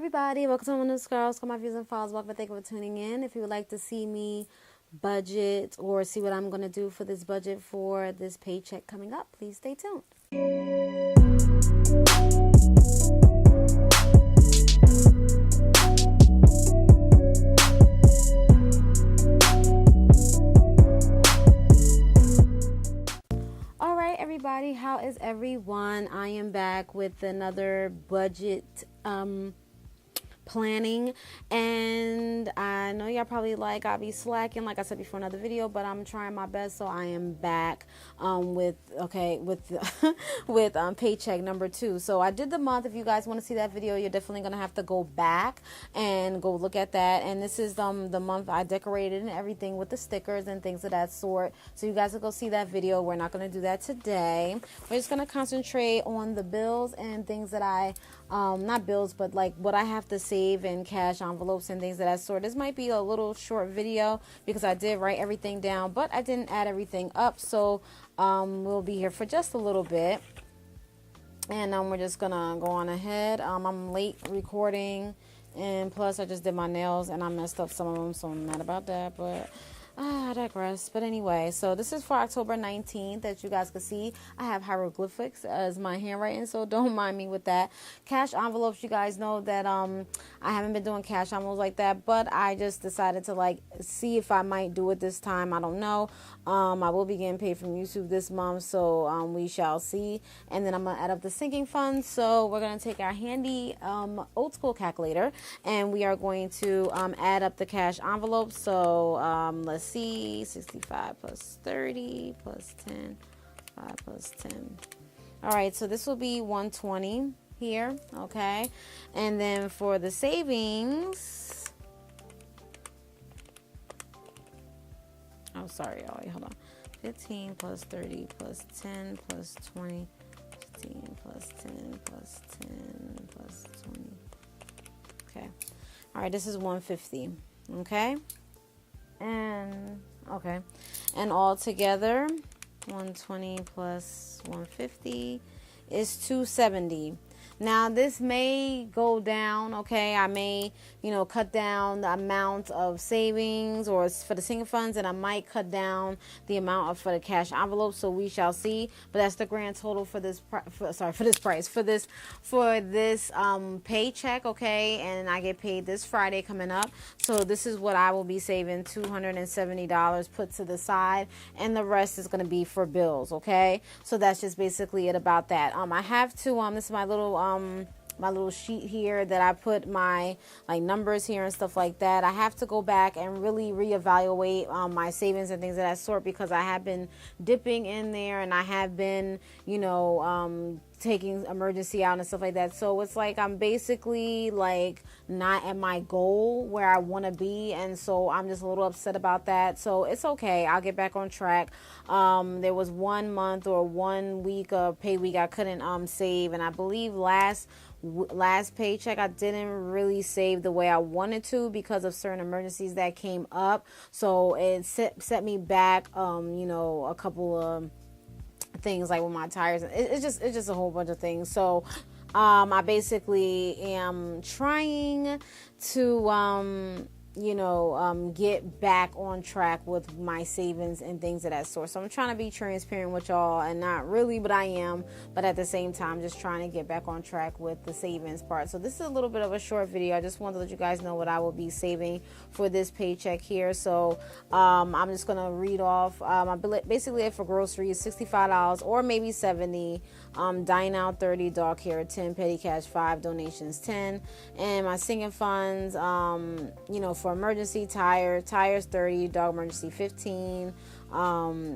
everybody, welcome to one of those girls. Call my views and follows. Welcome, thank you for tuning in. If you would like to see me budget or see what I'm going to do for this budget for this paycheck coming up, please stay tuned. All right, everybody, how is everyone? I am back with another budget planning, and I know y'all probably like I'll be slacking, like I said before, another video, but I'm trying my best. So I am back with paycheck number 2. So I did the month. If you guys want to see that video, you're definitely gonna have to go back and go look at that. And this is the month I decorated and everything with the stickers and things of that sort, so you guys will go see that video. We're not gonna do that today. We're just gonna concentrate on the bills and things that I not bills, but like what I have to save in cash envelopes and things of that sort. This might be a little short video because I did write everything down, but I didn't add everything up. So we'll be here for just a little bit, and we're just gonna go on ahead. I'm late recording, and plus I just did my nails and I messed up some of them, so I'm mad about that, but I digress. But anyway, so this is for October 19th. As you guys can see, I have hieroglyphics as my handwriting, so don't mind me with that. Cash envelopes, you guys know that I haven't been doing cash envelopes like that, but I just decided to like see if I might do it this time. I don't know. I will be getting paid from YouTube this month, so we shall see. And then I'm gonna add up the sinking funds. So we're gonna take our handy old school calculator, and we are going to add up the cash envelopes. So let's see, 65 plus 30 plus 10, 5 plus 10. All right, so this will be 120 here, okay? And then for the savings, oh, sorry, oh, wait, hold on. 15 plus 30 plus 10 plus 20, 15 plus 10 plus 10 plus 20. Okay. All right, this is 150, okay? And okay, and all together 120 plus 150 is 270. Now this may go down, okay? I may, cut down the amount of savings or for the single funds, and I might cut down the amount for the cash envelope. So we shall see. But that's the grand total for this paycheck, okay? And I get paid this Friday coming up. So this is what I will be saving, $270 put to the side, and the rest is going to be for bills, okay? So that's just basically it about that. I have to this is my little sheet here that I put my numbers here and stuff like that. I have to go back and really reevaluate my savings and things of that sort, because I have been dipping in there, and I have been taking emergency out and stuff like that. So it's like I'm basically like not at my goal where I want to be, and so I'm just a little upset about that. So it's okay, I'll get back on track. There was 1 month or 1 week of pay week I couldn't save, and I believe last paycheck I didn't really save the way I wanted to because of certain emergencies that came up. So it set me back a couple of things, like with my tires. It's just a whole bunch of things. So I basically am trying to get back on track with my savings and things of that sort. So I'm trying to be transparent with y'all, and not really, but I am. But at the same time, just trying to get back on track with the savings part. So this is a little bit of a short video. I just wanted to let you guys know what I will be saving for this paycheck here. So I'm just gonna read off. I basically for groceries $65 or maybe $70. Dine out $30, dog hair $10, petty cash $5, donations $10, and my singing funds for emergency tires $30, dog emergency $15,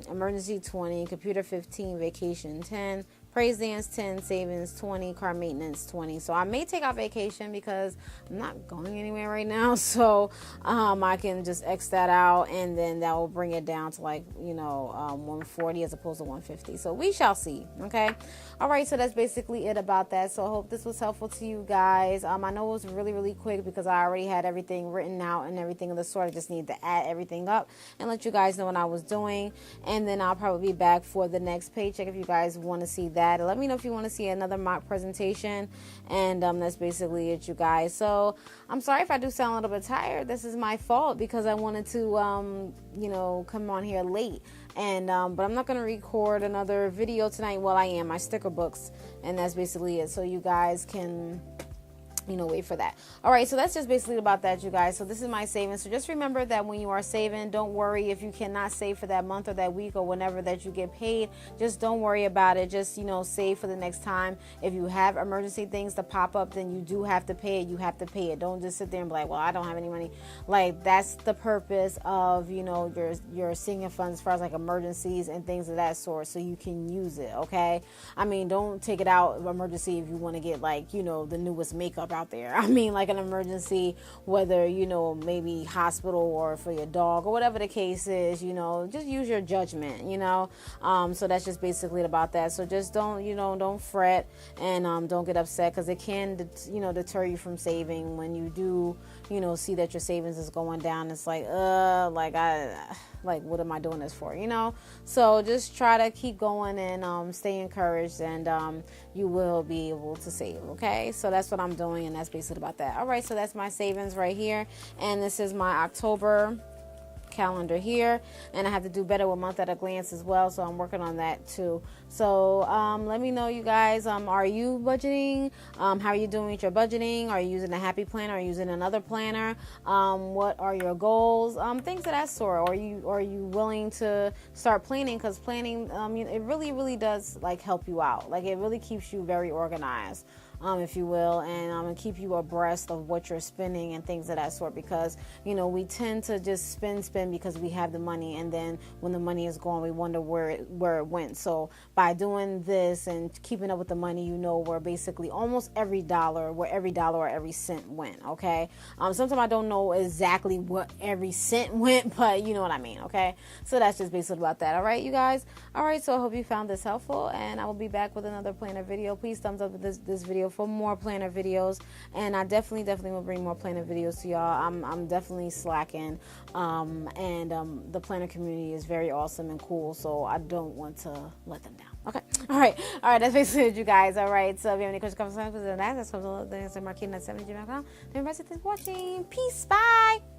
emergency $20, computer $15, vacation $10, praise dance $10, savings $20, car maintenance $20. So I may take out vacation because I'm not going anywhere right now, so I can just X that out, and then that will bring it down to 140 as opposed to 150. So we shall see. Okay, all right, so that's basically it about that. So I hope this was helpful to you guys. I know it was really quick because I already had everything written out and everything of the sort. I just need to add everything up and let you guys know what I was doing, and then I'll probably be back for the next paycheck if you guys want to see that. that. Let me know if you want to see another mock presentation, and that's basically it, you guys. So I'm sorry if I do sound a little bit tired. This is my fault because I wanted to come on here late, and but I'm not going to record another video tonight. Well, I am, my sticker books, and that's basically it, so you guys can wait for that. All right, so that's just basically about that, you guys. So this is my savings. So just remember that when you are saving, don't worry if you cannot save for that month or that week or whenever that you get paid. Just don't worry about it. Just save for the next time. If you have emergency things to pop up, then you do have to pay it. You have to pay it. Don't just sit there and be like, well, I don't have any money. Like, that's the purpose of your senior funds as far as like emergencies and things of that sort, so you can use it. Okay, I mean, don't take it out of emergency if you want to get like the newest makeup out there. I mean, like an emergency, whether maybe hospital or for your dog or whatever the case is, just use your judgment, so that's just basically about that. So just don't fret, and don't get upset, because it can deter you from saving when you do see that your savings is going down. It's like what am I doing this for, so just try to keep going and stay encouraged, and you will be able to save. Okay, so that's what I'm doing, and that's basically about that. All right, so that's my savings right here, and this is my October calendar here, and I have to do better with month at a glance as well, so I'm working on that too. So let me know, you guys, are you budgeting? How are you doing with your budgeting? Are you using a happy planner? Are you using another planner? What are your goals? Things of that sort. Are you willing to start planning? Because planning, it really does like help you out. Like, it really keeps you very organized, if you will, and keep you abreast of what you're spending and things of that sort, because we tend to just spend because we have the money, and then when the money is gone, we wonder where it went. So by doing this and keeping up with the money, where basically almost every dollar or every cent went. Okay, sometimes I don't know exactly what every cent went, but you know what I mean. Okay, so that's just basically about that. All right, you guys. All right, so I hope you found this helpful, and I will be back with another planner video. Please thumbs up this video for more planner videos, and I definitely will bring more planner videos to y'all. I'm definitely slacking, and the planner community is very awesome and cool, so I don't want to let them down. Okay, all right, that's basically it, you guys. All right, so if you have any questions, comments, that's comes on the Marquina at 70gmail.com. Thank you guys for watching. Peace, bye.